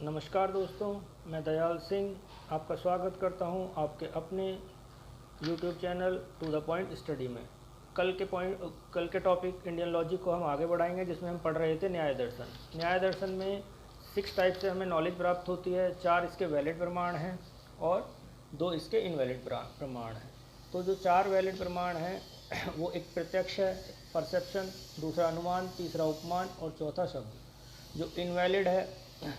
नमस्कार दोस्तों, मैं दयाल सिंह आपका स्वागत करता हूं आपके अपने YouTube channel to the point study में। कल के टॉपिक इंडियन लॉजिक को हम आगे बढ़ाएंगे, जिसमें हम पढ़ रहे थे न्याय दर्शन। न्याय दर्शन में 6 टाइप से हमें नॉलेज प्राप्त होती है। 4 इसके वैलिड प्रमाण हैं और 2 इसके इनवैलिड प्रमाण हैं। तो जो 4 वैलिड प्रमाण हैं वो एक प्रत्यक्ष है, परसेप्शन, दूसरा अनुमान, तीसरा उपमान और चौथा शब्द। जो इनवैलिड है,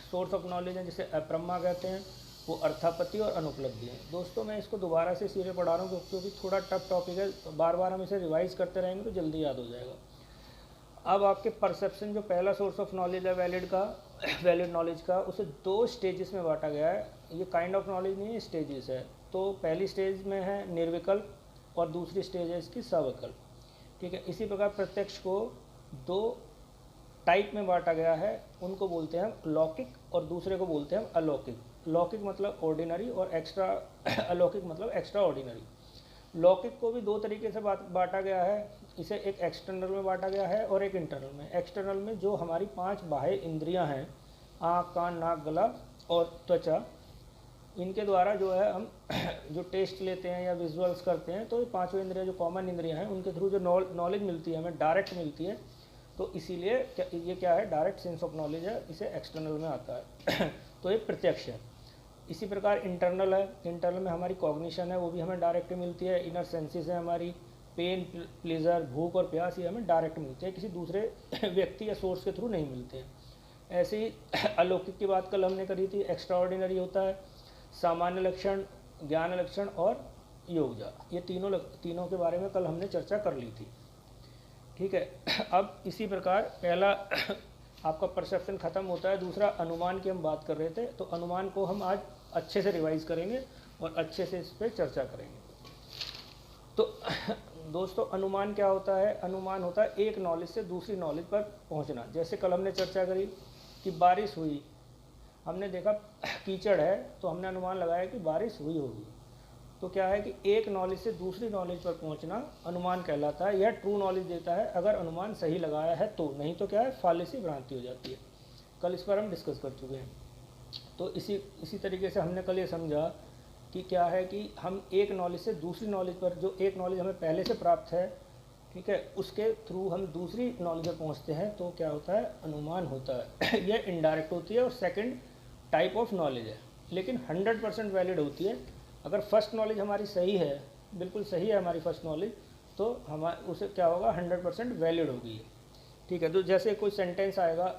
सोर्स ऑफ नॉलेज है, जिसे अप्रमा कहते हैं, वो अर्थापत्ति और अनुपलब्धि है। दोस्तों, मैं इसको दोबारा से सीधे पढ़ा रहा हूँ क्योंकि थोड़ा टफ टॉपिक है, तो बार बार हम इसे रिवाइज करते रहेंगे तो जल्दी याद हो जाएगा। अब आपके परसेप्शन, जो पहला सोर्स ऑफ नॉलेज है वैलिड नॉलेज का, उसे 2 स्टेजेस में बांटा गया है। ये काइंड ऑफ नॉलेज नहीं है, स्टेजेस है। तो पहली स्टेज में है निर्विकल्प और दूसरी स्टेज है इसकी सविकल्प। ठीक है। इसी प्रकार प्रत्यक्ष को 2 टाइप में बांटा गया है। उनको बोलते हैं हम लौकिक और दूसरे को बोलते हैं हम अलौकिक। लौकिक मतलब ऑर्डिनरी और अलौकिक मतलब एक्स्ट्रा ऑर्डिनरी। लौकिक को भी 2 तरीके से बांटा गया है। इसे एक एक्सटर्नल में बांटा गया है और एक इंटरनल में। एक्सटर्नल में जो हमारी 5 बाह्य इंद्रियां हैं, आँख, कान, नाक, गला और त्वचा, इनके द्वारा जो है हम जो टेस्ट लेते हैं या विजुअल्स करते हैं, तो ये 5 इंद्रियां जो कॉमन इंद्रियां हैं, उनके थ्रू जो नॉलेज मिलती है, हमें डायरेक्ट मिलती है। तो इसीलिए ये क्या है, डायरेक्ट सेंस ऑफ नॉलेज है, इसे एक्सटर्नल में आता है। तो ये प्रत्यक्ष है। इसी प्रकार इंटरनल है। इंटरनल में हमारी कॉग्निशन है, वो भी हमें डायरेक्ट मिलती है। इनर सेंसेस है हमारी, पेन, प्लेजर, भूख और प्यास, ये हमें डायरेक्ट मिलती है, किसी दूसरे व्यक्ति या सोर्स के थ्रू नहीं मिलते हैं। ऐसे ही अलौकिक की बात कल हमने करी थी। एक्स्ट्रा ऑर्डिनरी होता है, सामान्य लक्षण, ज्ञान लक्षण और योगजा। ये तीनों के बारे में कल हमने चर्चा कर ली थी। ठीक है। अब इसी प्रकार पहला आपका परसेप्शन खत्म होता है। दूसरा अनुमान की हम बात कर रहे थे, तो अनुमान को हम आज अच्छे से रिवाइज करेंगे और अच्छे से इस पर चर्चा करेंगे। तो दोस्तों, अनुमान क्या होता है? अनुमान होता है एक नॉलेज से दूसरी नॉलेज पर पहुंचना। जैसे कल हमने चर्चा करी कि बारिश हुई, हमने देखा कीचड़ है, तो हमने अनुमान लगाया कि बारिश हुई होगी। तो क्या है कि एक नॉलेज से दूसरी नॉलेज पर पहुंचना अनुमान कहलाता है। यह ट्रू नॉलेज देता है अगर अनुमान सही लगाया है तो, नहीं तो क्या है, फालिसी भ्रांति हो जाती है। कल इस पर हम डिस्कस कर चुके हैं। तो इसी तरीके से हमने कल ये समझा कि क्या है कि हम एक नॉलेज से दूसरी नॉलेज पर, जो एक नॉलेज हमें पहले से प्राप्त है, ठीक है, उसके थ्रू हम दूसरी नॉलेज पर पहुँचते हैं, तो क्या होता है, अनुमान होता है। यह इनडायरेक्ट होती है और सेकेंड टाइप ऑफ नॉलेज है, लेकिन 100% वैलिड होती है। अगर फर्स्ट नॉलेज हमारी सही है, बिल्कुल सही है हमारी फर्स्ट नॉलेज, तो उसे क्या होगा, 100% वैलिड होगी। ठीक है। तो जैसे कोई सेंटेंस आएगा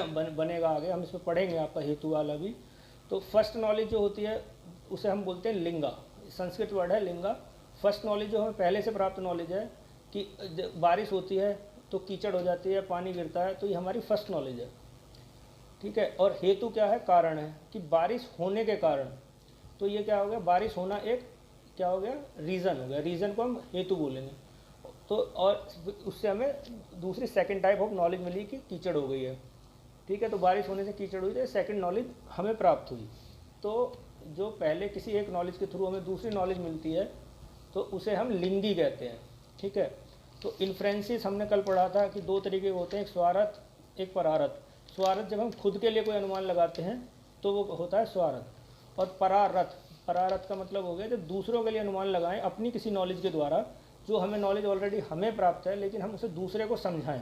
बनेगा आगे, हम इसमें पढ़ेंगे आपका हेतु वाला भी। तो फर्स्ट नॉलेज जो होती है उसे हम बोलते हैं लिंगा। संस्कृत वर्ड है लिंगा। फर्स्ट नॉलेज जो हमें पहले से प्राप्त नॉलेज है कि बारिश होती है तो कीचड़ हो जाती है, पानी गिरता है, तो ये हमारी फर्स्ट नॉलेज है। ठीक है। और हेतु क्या है, कारण है कि बारिश होने के कारण, तो ये क्या हो गया, बारिश होना एक क्या हो गया, रीज़न हो गया। रीज़न को हम हेतु बोलेंगे। तो और उससे हमें दूसरी सेकंड टाइप ऑफ नॉलेज मिली कि कीचड़ हो गई है। ठीक है। तो बारिश होने से कीचड़ हुई, तो सेकंड नॉलेज हमें प्राप्त हुई। तो जो पहले किसी एक नॉलेज के थ्रू हमें दूसरी नॉलेज मिलती है, तो उसे हम लिंगी कहते हैं। ठीक है। तो इन्फ्रेंसिस हमने कल पढ़ा था कि 2 तरीके के होते हैं, एक स्वार्थ, एक परार्थ। स्वार्थ जब हम खुद के लिए कोई अनुमान लगाते हैं तो वो होता है स्वार्थ। और परारथ का मतलब हो गया जब दूसरों के लिए अनुमान लगाएं अपनी किसी नॉलेज के द्वारा, जो हमें नॉलेज ऑलरेडी हमें प्राप्त है, लेकिन हम उसे दूसरे को समझाएं।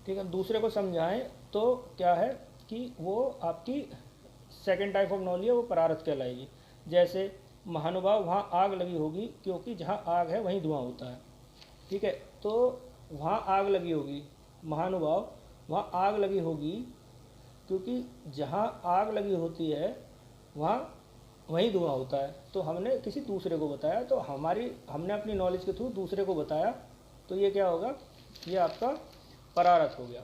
ठीक है। दूसरे को समझाएं तो क्या है कि वो आपकी सेकंड टाइप ऑफ नॉलेज है, वो परारथ कहलाएगी। जैसे महानुभाव, वहाँ आग लगी होगी क्योंकि जहाँ आग है वहीं धुआं होता है। ठीक है। तो वहाँ आग लगी होगी, महानुभाव, वहाँ आग लगी होगी क्योंकि जहाँ आग लगी होती है वहाँ वहीं धुआं होता है। तो हमने किसी दूसरे को बताया, तो हमने अपनी नॉलेज के थ्रू दूसरे को बताया, तो ये क्या होगा, ये आपका परारथ हो गया।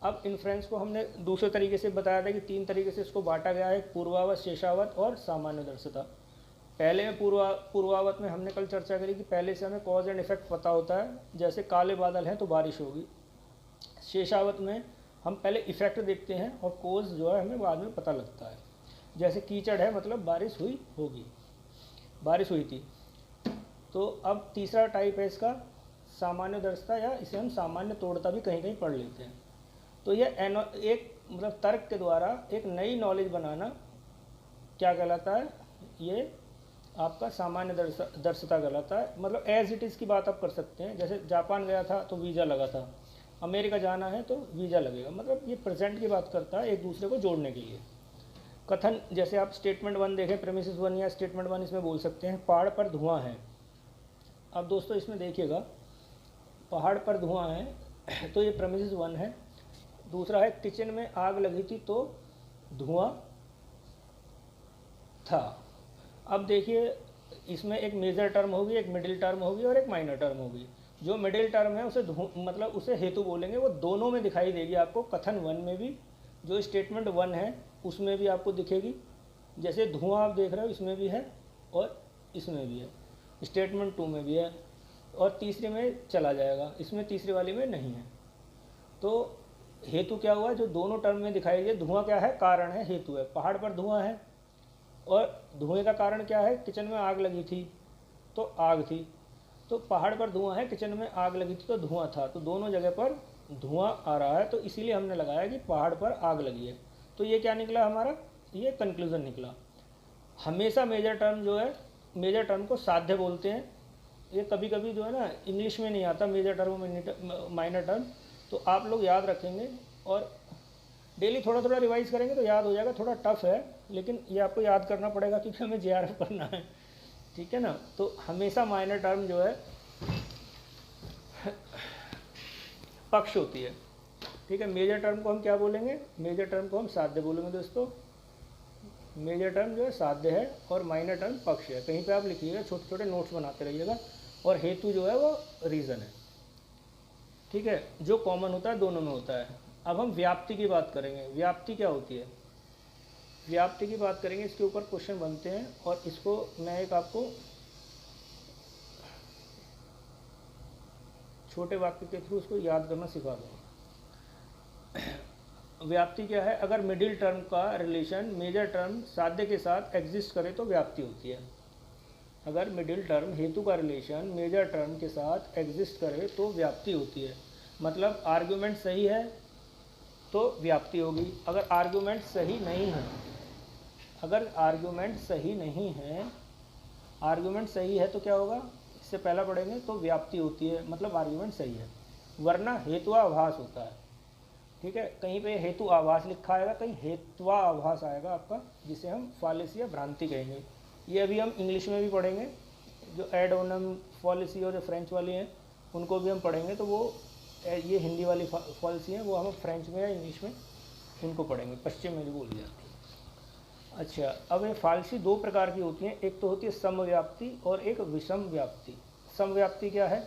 अब इन्फ्रेंस को हमने दूसरे तरीके से बताया था कि 3 तरीके से इसको बांटा गया है, पूर्वावत, शेषावत और सामान्य दर्शिता। पहले में पूर्वावत में हमने कल चर्चा करी कि पहले से हमें कॉज एंड इफेक्ट पता होता है, जैसे काले बादल हैं तो बारिश होगी। शेषावत में हम पहले इफेक्ट देखते हैं और कोज जो है हमें बाद में पता लगता है। जैसे कीचड़ है मतलब बारिश हुई होगी, बारिश हुई थी। तो अब तीसरा टाइप है इसका सामान्य दर्शिता, या इसे हम सामान्य तोड़ता भी कहीं कहीं पढ़ लेते हैं। तो यह एक मतलब तर्क के द्वारा एक नई नॉलेज बनाना क्या कहलाता है, ये आपका सामान्य दर्शता कहलाता है। मतलब एज इट इज़ की बात आप कर सकते हैं, जैसे जापान गया था तो वीज़ा लगा था, अमेरिका जाना है तो वीज़ा लगेगा। मतलब ये प्रेजेंट की बात करता है, एक दूसरे को जोड़ने के लिए। कथन, जैसे आप स्टेटमेंट 1 देखें, प्रेमिसेस 1 या स्टेटमेंट 1, इसमें बोल सकते हैं पहाड़ पर धुआं है। अब दोस्तों इसमें देखिएगा, पहाड़ पर धुआं है तो ये प्रेमिसेस 1 है। दूसरा है किचन में आग लगी थी तो धुआं था। अब देखिए इसमें एक मेजर टर्म होगी, एक मिडिल टर्म होगी और एक माइनर टर्म होगी। जो मिडिल टर्म है उसे मतलब उसे हेतु बोलेंगे, वो दोनों में दिखाई देगी आपको। कथन 1 में भी, जो स्टेटमेंट 1 है उसमें भी आपको दिखेगी। जैसे धुआं आप देख रहे हो इसमें भी है और इसमें भी है, स्टेटमेंट 2 में भी है और तीसरे में चला जाएगा, इसमें तीसरी वाली में नहीं है। तो हेतु क्या हुआ, जो दोनों टर्म में दिखाई दे। धुआं क्या है, कारण है, हेतु है। पहाड़ पर धुआं है और धुएं का कारण क्या है, किचन में आग लगी थी तो आग थी। तो पहाड़ पर धुआं है, किचन में आग लगी थी तो धुआं था। तो दोनों जगह पर धुआं आ रहा है, तो इसीलिए हमने लगाया कि पहाड़ पर आग लगी है। तो ये क्या निकला हमारा, ये कंक्लूज़न निकला। हमेशा मेजर टर्म जो है, मेजर टर्म को साध्य बोलते हैं। ये कभी कभी जो है ना इंग्लिश में नहीं आता मेजर टर्म माइनर टर्म, तो आप लोग याद रखेंगे और डेली थोड़ा थोड़ा रिवाइज करेंगे तो याद हो जाएगा। थोड़ा टफ है लेकिन ये आपको याद करना पड़ेगा क्योंकि हमें JRF करना है, ठीक है ना। तो हमेशा माइनर टर्म जो है पक्ष होती है, ठीक है। मेजर टर्म को हम क्या बोलेंगे, मेजर टर्म को हम साध्य बोलेंगे दोस्तों। मेजर टर्म जो है साध्य है और माइनर टर्म पक्ष है। कहीं पे आप लिखिएगा, छोटे छोटे नोट्स बनाते रहिएगा। और हेतु जो है वो रीज़न है, ठीक है, जो कॉमन होता है दोनों में होता है। अब हम व्याप्ति की बात करेंगे। व्याप्ति क्या होती है, व्याप्ति की बात करेंगे, इसके ऊपर क्वेश्चन बनते हैं और इसको मैं एक आपको छोटे वाक्य के थ्रू उसको याद करना सिखा दूँगा। व्याप्ति क्या है, अगर मिडिल टर्म का रिलेशन मेजर टर्म साध्य के साथ एग्जिस्ट करे तो व्याप्ति होती है। अगर मिडिल टर्म हेतु का रिलेशन मेजर टर्म के साथ एग्जिस्ट करे तो व्याप्ति होती है। मतलब आर्ग्यूमेंट सही है तो व्याप्ति होगी। अगर आर्ग्यूमेंट सही नहीं है, अगर आर्ग्यूमेंट सही नहीं है, आर्ग्यूमेंट सही है तो क्या होगा, इससे पहला पढ़ेंगे, तो व्याप्ति होती है, मतलब आर्ग्यूमेंट सही है। वरना हेतुआभास होता है, ठीक है। कहीं पे हेतु आभास लिखा आएगा, कहीं हेत्वाभास आएगा आपका, जिसे हम फॉलेसी या भ्रांति कहेंगे। ये अभी हम इंग्लिश में भी पढ़ेंगे, जो एड ओनम फॉलेसी और जो फ्रेंच वाली हैं उनको भी हम पढ़ेंगे। तो वो ये हिंदी वाली फॉलेसी हैं, वो हम फ्रेंच में या इंग्लिश में उनको पढ़ेंगे, पश्चिम में जो बोली जाती है। अच्छा, अब ये फॉलेसी दो प्रकार की होती हैं, एक तो होती है समव्याप्ति और एक विषम व्याप्ति। समव्याप्ति क्या है,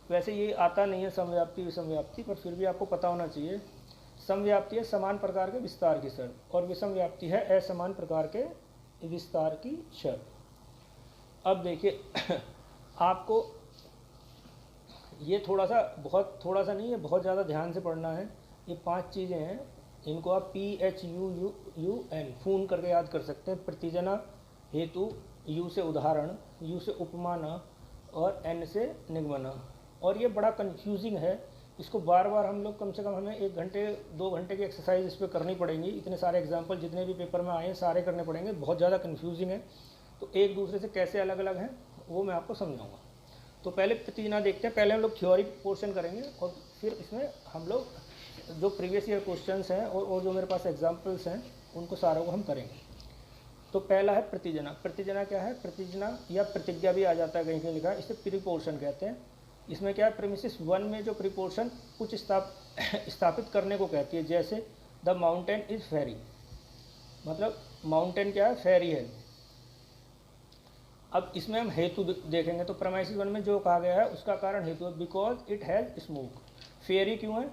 वैसे ये आता नहीं है समव्याप्ति विषम व्याप्ति, पर फिर भी आपको पता होना चाहिए। समव्याप्ति है समान प्रकार के विस्तार की शर्त और विषम व्याप्ति है असमान प्रकार के विस्तार की शर्त। अब देखिए आपको ये थोड़ा सा नहीं है, बहुत ज़्यादा ध्यान से पढ़ना है। ये 5 चीज़ें हैं, इनको आप PHUUN फून करके याद कर सकते हैं। प्रतिजना, हेतु, U से उदाहरण, U से उपमाना और N से निगमना। और ये बड़ा कंफ्यूजिंग है, इसको बार बार हम लोग कम से कम हमें 1 घंटे 2 घंटे की एक्सरसाइज इस पर करनी पड़ेगी। इतने सारे एग्जाम्पल जितने भी पेपर में आए हैं सारे करने पड़ेंगे, बहुत ज़्यादा कंफ्यूजिंग है। तो एक दूसरे से कैसे अलग अलग हैं वो मैं आपको समझाऊंगा। तो पहले प्रतिजना देखते हैं। पहले हम लोग थ्योरी पोर्शन करेंगे और फिर इसमें हम लोग जो प्रीवियस ईयर क्वेश्चंस हैं और जो मेरे पास एग्जाम्पल्स हैं उनको सारों को हम करेंगे। तो पहला है प्रतिजना। प्रतिजना क्या है, प्रतिजना या प्रतिज्ञा भी आ जाता है, कहीं कहीं लिखा है, इसे प्रीपोर्शन कहते हैं। इसमें क्या है, प्रीमिसेस 1 में जो प्रीपोर्शन कुछ स्थापित करने को कहती है, जैसे द माउंटेन इज़ फेरी, मतलब माउंटेन क्या है, फेरी है। अब इसमें हम हेतु देखेंगे, तो प्रीमिसेस 1 में जो कहा गया है उसका कारण हेतु है, बिकॉज इट हैज़ स्मोक। फेरी क्यों है,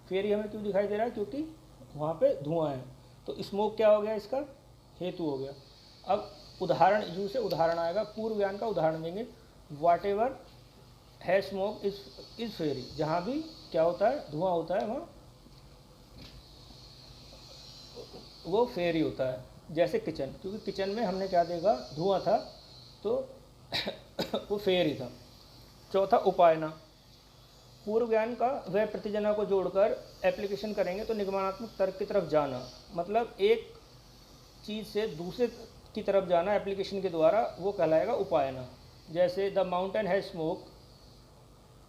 फेरी हमें क्यों दिखाई दे रहा है, क्योंकि वहाँ पे धुआं है। तो स्मोक क्या हो गया, इसका हेतु हो गया। अब उदाहरण, यू से उदाहरण आएगा, पूर्व ज्ञान का उदाहरण देंगे। वाट एवर है स्मोक इज फेरी, जहाँ भी क्या होता है, धुआं होता है, वहाँ वो फेरी होता है। जैसे किचन, क्योंकि किचन में हमने क्या देखा, धुआं था तो वो फेरी था। चौथा उपायना, पूर्व ज्ञान का वह प्रतिजना को जोड़कर एप्लीकेशन करेंगे तो निगमनात्मक तर्क की तरफ जाना, मतलब एक चीज़ से दूसरे की तरफ जाना एप्लीकेशन के द्वारा, वो कहलाएगा उपायना। जैसे the mountain has smoke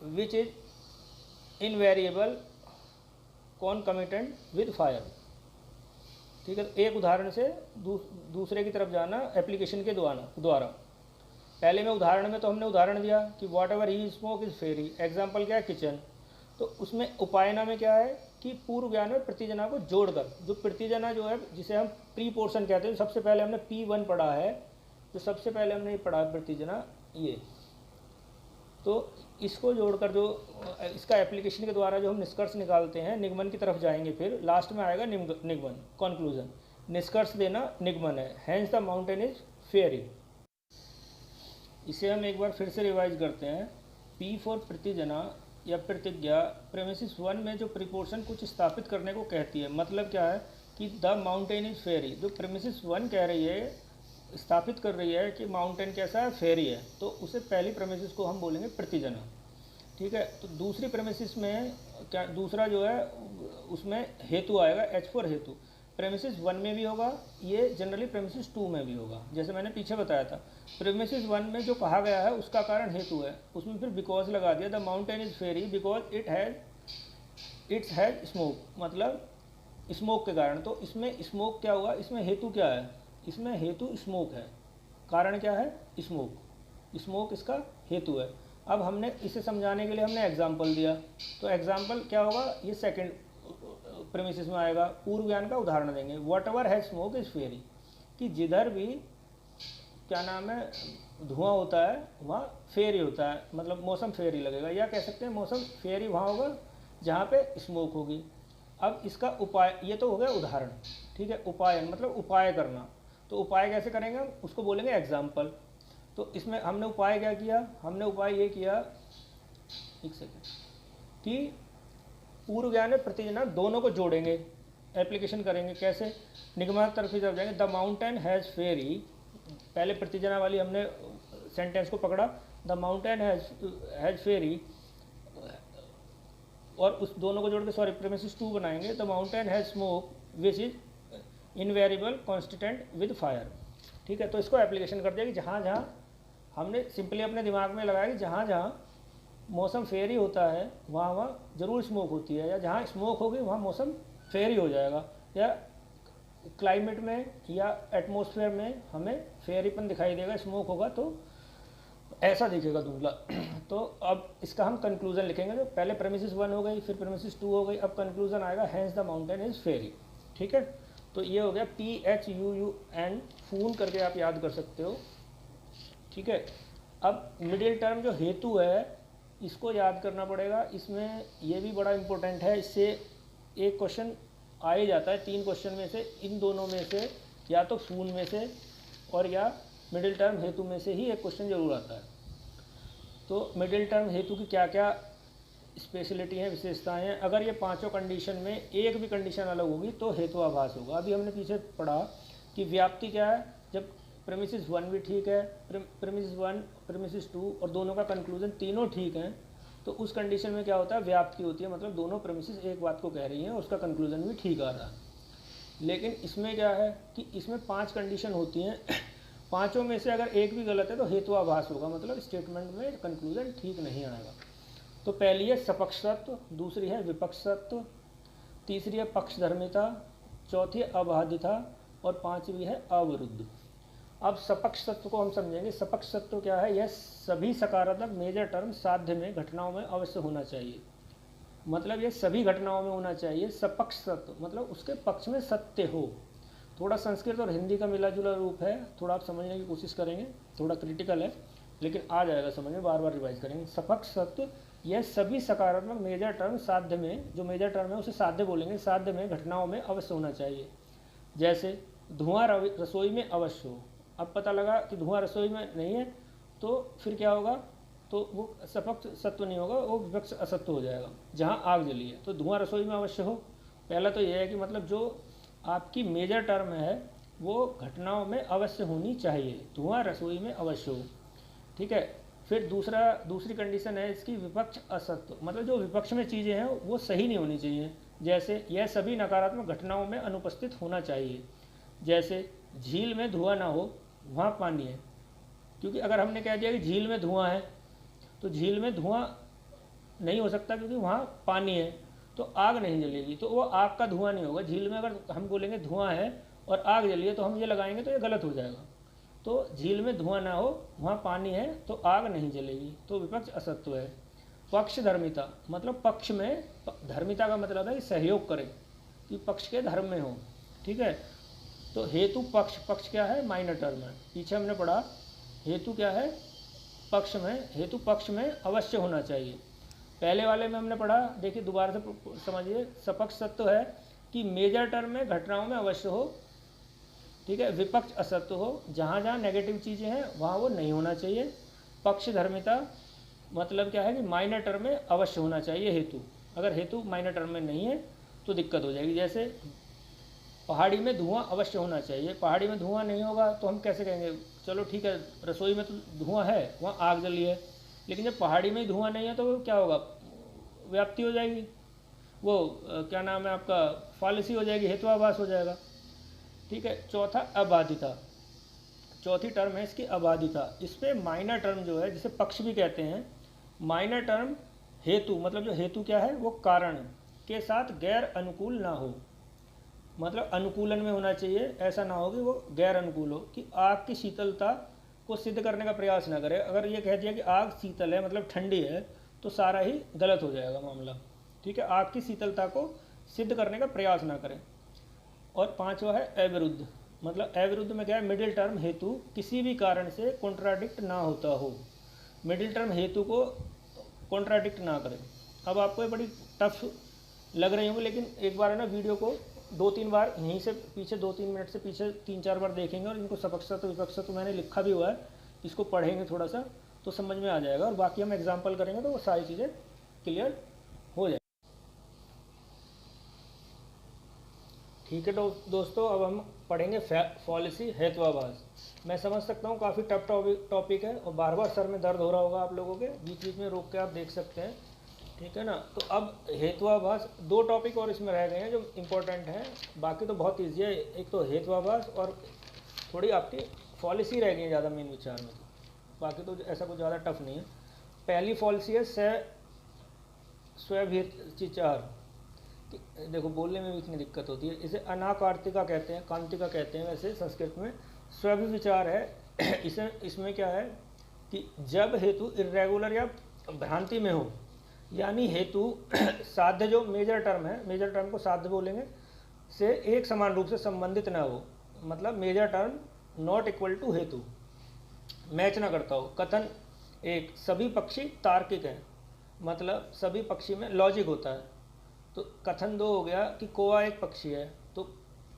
which is invariable concomitant with fire. ठीक है, एक उदाहरण से दूसरे की तरफ जाना एप्लीकेशन के द्वारा। पहले में उदाहरण में तो हमने उदाहरण दिया कि वॉट एवर ही स्मोक इज़ फेरी, एग्जाम्पल क्या है किचन। तो उसमें उपायना में क्या है कि पूर्व ज्ञान में प्रतिजना को जोड़कर, जो प्रतिजना जो है जिसे हम प्री पोर्शन कहते हैं, सबसे पहले हमने P1 पढ़ा है, तो सबसे पहले हमने पढ़ा है प्रतिजना ये, तो इसको जोड़कर जो इसका एप्लीकेशन के द्वारा जो हम निष्कर्ष निकालते हैं, निगमन की तरफ जाएंगे, फिर लास्ट में आएगा निगमन, कंक्लूजन। निष्कर्ष देना निगमन है, hence the mountain is fiery. इसे हम एक बार फिर से रिवाइज करते हैं। P फॉर प्रतिजना या प्रतिज्ञा प्रेमिसिस 1 में जो प्रिपोर्शन कुछ स्थापित करने को कहती है, मतलब क्या है कि द माउंटेन इज फेयरी। जो प्रेमिसिस 1 कह रही है, स्थापित कर रही है कि माउंटेन कैसा है, फेयरी है, तो उसे पहली प्रेमिसिस को हम बोलेंगे प्रतिजना। ठीक है, तो दूसरी प्रेमिसिस में क्या, दूसरा जो है उसमें हेतु आएगा, H फॉर हेतु। प्रेमिसिस 1 में भी होगा, ये जनरली प्रेमिसिस 2 में भी होगा, जैसे मैंने पीछे बताया था। प्रेमिसिस 1 में जो कहा गया है उसका कारण हेतु है, उसमें फिर बिकॉज लगा दिया, the mountain is fairy because it's has smoke, मतलब स्मोक के कारण। तो इसमें स्मोक क्या हुआ, इसमें हेतु क्या है, इसमें हेतु स्मोक है, कारण क्या है, स्मोक। स्मोक इसका हेतु है। अब हमने इसे समझाने के लिए हमने एग्जाम्पल दिया, तो एग्जाम्पल क्या होगा, ये सेकंड प्रेमिसिस में आएगा। पूर्व ज्ञान का उदाहरण देंगे, what ever has smoke is fairy, कि जिधर भी क्या नाम है धुआं होता है वहाँ फेयरी होता है, मतलब मौसम फेयरी लगेगा, या कह सकते हैं मौसम फेयरी वहाँ होगा जहाँ पे स्मोक होगी। अब इसका उपाय, ये तो हो गया उदाहरण। ठीक है, उपायन मतलब उपाय करना, तो उपाय कैसे करेंगे हम, उसको बोलेंगे एग्जाम्पल। तो इसमें हमने उपाय क्या किया, हमने उपाय ये किया, एक सेकेंड, कि पूर्व ज्ञान में प्रतिजना दोनों को जोड़ेंगे, एप्लीकेशन करेंगे। कैसे, निगमनात्मक तरफ की तरफ जाएंगे। द माउंटेन हैज़ फेयरी, पहले प्रतिजना वाली हमने सेंटेंस को पकड़ा, द माउंटेन हैज़ फेयरी, और उस दोनों को जोड़ के प्रेमिसिस 2 बनाएंगे। The mountain has smoke which is invariable constituent with fire. ठीक है, तो इसको एप्लीकेशन कर दिया कि जहाँ जहाँ हमने सिंपली अपने दिमाग में लगाया कि जहाँ जहाँ मौसम फेयरी होता है वहाँ वहाँ ज़रूर स्मोक होती है, या जहाँ स्मोक होगी वहाँ मौसम फेयरी हो जाएगा, या क्लाइमेट में या एटमॉस्फेयर में हमें फेयरीपन दिखाई देगा, स्मोक होगा तो ऐसा दिखेगा धुंधला। तो अब इसका हम कंक्लूजन लिखेंगे, जो पहले प्रेमिसिस 1 हो गई, फिर प्रेमिसिस 2 हो गई, अब कंक्लूजन आएगा hence the mountain is fiery. ठीक है, तो ये हो गया PHUUN, फून करके आप याद कर सकते हो। ठीक है, अब मिडिल टर्म जो हेतु है इसको याद करना पड़ेगा। इसमें ये भी बड़ा इंपॉर्टेंट है, इससे एक क्वेश्चन आ ही जाता है, 3 क्वेश्चन में से इन दोनों में से, या तो फून में से और या मिडिल टर्म हेतु में से ही एक क्वेश्चन जरूर आता है। तो मिडिल टर्म हेतु की क्या क्या स्पेशलिटी हैं, विशेषताएं हैं। अगर ये पांचों कंडीशन में एक भी कंडीशन अलग होगी तो हेतुआभास होगा। अभी हमने पीछे पढ़ा कि व्याप्ति क्या है, जब प्रेमिसिस 1 भी ठीक है, प्रेमिसिस 1, प्रेमिसिस 2 और दोनों का कंक्लूजन तीनों ठीक हैं, तो उस कंडीशन में क्या होता है, व्याप्ति होती है, मतलब दोनों प्रेमिसिस एक बात को कह रही हैं और उसका कंक्लूजन भी ठीक आ रहा है। लेकिन इसमें क्या है कि इसमें 5 कंडीशन होती हैं, पांचों में से अगर एक भी गलत है तो हेतुआभास होगा, मतलब स्टेटमेंट में कंक्लूजन ठीक नहीं आएगा। तो पहली है सपक्षत्व, दूसरी है विपक्षत्व, तीसरी है पक्षधर्मिता, चौथी है अबाधिता और पांचवी है अविरुद्ध। अब सपक्ष तत्व को हम समझेंगे। सपक्ष तत्व क्या है, यह सभी सकारात्मक मेजर टर्म साध्य में घटनाओं में अवश्य होना चाहिए, मतलब ये सभी घटनाओं में होना चाहिए। सपक्ष तत्व मतलब उसके पक्ष में सत्य हो। थोड़ा संस्कृत और हिंदी का मिला जुला रूप है, थोड़ा आप समझने की कोशिश करेंगे, थोड़ा क्रिटिकल है लेकिन आ जाएगा समझ में, बार बार रिवाइज करेंगे। सपक्ष तत्व यह सभी सकारात्मक मेजर टर्म साध्य में, जो मेजर टर्म है उसे साध्य बोलेंगे, साध्य में घटनाओं में अवश्य होना चाहिए। जैसे धुआं रसोई में अवश्य हो। अब पता लगा कि धुआं रसोई में नहीं है तो फिर क्या होगा, तो वो सपक्ष सत्व नहीं होगा, वो विपक्ष असत्व हो जाएगा। जहाँ आग जली है तो धुआं रसोई में अवश्य हो। पहला तो यह है कि मतलब जो आपकी मेजर टर्म है वो घटनाओं में अवश्य होनी चाहिए, धुआं रसोई में अवश्य हो। ठीक है, फिर दूसरी कंडीशन है इसकी विपक्ष असत्य, मतलब जो विपक्ष में चीज़ें हैं वो सही नहीं होनी चाहिए। जैसे यह सभी नकारात्मक घटनाओं में अनुपस्थित होना चाहिए। जैसे झील में धुआं ना हो, वहाँ पानी है, क्योंकि अगर हमने कह दिया कि झील में धुआं है तो झील में धुआं नहीं हो सकता क्योंकि वहाँ पानी है, तो आग नहीं जलेगी, तो वो आग का धुआं नहीं होगा। झील में अगर हम बोलेंगे धुआं है और आग जली है तो हम ये लगाएंगे तो ये गलत हो जाएगा। तो झील में धुआं ना हो, वहाँ पानी है तो आग नहीं जलेगी, तो विपक्ष असत्य है। पक्ष धर्मिता, मतलब पक्ष में, धर्मिता का मतलब है कि सहयोग करे, कि पक्ष के धर्म में हो, ठीक है। तो हेतु पक्ष, पक्ष क्या है, माइनर टर्म है, पीछे हमने पढ़ा। हेतु क्या है, पक्ष में, हेतु पक्ष में अवश्य होना चाहिए। पहले वाले में हमने पढ़ा, देखिए दोबारा से समझिए, सपक्ष सत्य है कि मेजर टर्म में घटनाओं में अवश्य हो, ठीक है। विपक्ष असत्य हो, जहाँ जहाँ नेगेटिव चीज़ें हैं वहाँ वो नहीं होना चाहिए। पक्ष धर्मिता मतलब क्या है कि माइनर टर्म में अवश्य होना चाहिए हेतु। अगर हेतु माइनर टर्म में नहीं है तो दिक्कत हो जाएगी। जैसे पहाड़ी में धुआं अवश्य होना चाहिए, पहाड़ी में धुआं नहीं होगा तो हम कैसे कहेंगे, चलो ठीक है रसोई में तो धुआं है, वहाँ आग जली है, लेकिन जब पहाड़ी में ही धुआं नहीं है तो वो क्या होगा, व्याप्ति हो जाएगी, वो क्या नाम है आपका, फालिसी हो जाएगी, हेत्वाभास हो जाएगा, ठीक है। चौथा अबाधिता, चौथी टर्म है इसकी अबाधिता। इस पर माइनर टर्म जो है जिसे पक्ष भी कहते हैं, माइनर टर्म हेतु, मतलब जो हेतु क्या है वो कारण के साथ गैर अनुकूल ना हो, मतलब अनुकूलन में होना चाहिए, ऐसा ना हो कि वो गैर अनुकूल हो, कि आग की शीतलता को सिद्ध करने का प्रयास ना करे। अगर ये कह दिया कि आग शीतल है मतलब ठंडी है तो सारा ही गलत हो जाएगा मामला, ठीक है। आग की शीतलता को सिद्ध करने का प्रयास ना करें। और पांचवा है अविरुद्ध, मतलब अविरुद्ध में क्या है, मिडिल टर्म हेतु किसी भी कारण से कॉन्ट्राडिक्ट ना होता हो, मिडिल टर्म हेतु को कॉन्ट्राडिक्ट ना करें। अब आपको ये बड़ी टफ लग रही होंगी, लेकिन एक बार है ना वीडियो को 2-3 बार यहीं से पीछे 2-3 मिनट से पीछे 3-4 बार देखेंगे और इनको सपक्ष तो विपक्ष तो मैंने लिखा भी हुआ है, इसको पढ़ेंगे थोड़ा सा तो समझ में आ जाएगा, और बाकी हम एग्जाम्पल करेंगे तो वो सारी चीज़ें क्लियर हो जाएगी, ठीक है। तो दोस्तों अब हम पढ़ेंगे फॉलिसी हेत्वाभास। मैं समझ सकता हूँ काफ़ी टफ टॉपिक है और बार बार सर में दर्द हो रहा होगा आप लोगों के, बीच बीच में रोक के आप देख सकते हैं, ठीक है ना। तो अब हेत्वाभास, 2 टॉपिक और इसमें रह गए हैं जो इम्पोर्टेंट हैं, बाकी तो बहुत ईजी है। एक तो हेत्वाभास और थोड़ी आपकी पॉलिसी रह गई है ज़्यादा मेन विचार में, बाकी तो ऐसा कुछ ज़्यादा टफ नहीं है। पहली पॉलिसी है स्वविचार, देखो बोलने में भी इतनी दिक्कत होती है, इसे अनाकार्तिका कहते हैं, कांतिका कहते हैं वैसे संस्कृत में। स्वविचार है इसमें क्या है कि जब हेतु इर्रेगुलर या भ्रांति में हो, यानी हेतु साध्य, जो मेजर टर्म है, मेजर टर्म को साध्य बोलेंगे, से एक समान रूप से संबंधित ना हो, मतलब major term not equal to हेतु, मैच ना करता हो। कथन 1, सभी पक्षी तार्किक हैं, मतलब सभी पक्षी में लॉजिक होता है। तो कथन 2 हो गया कि कौवा एक पक्षी है, तो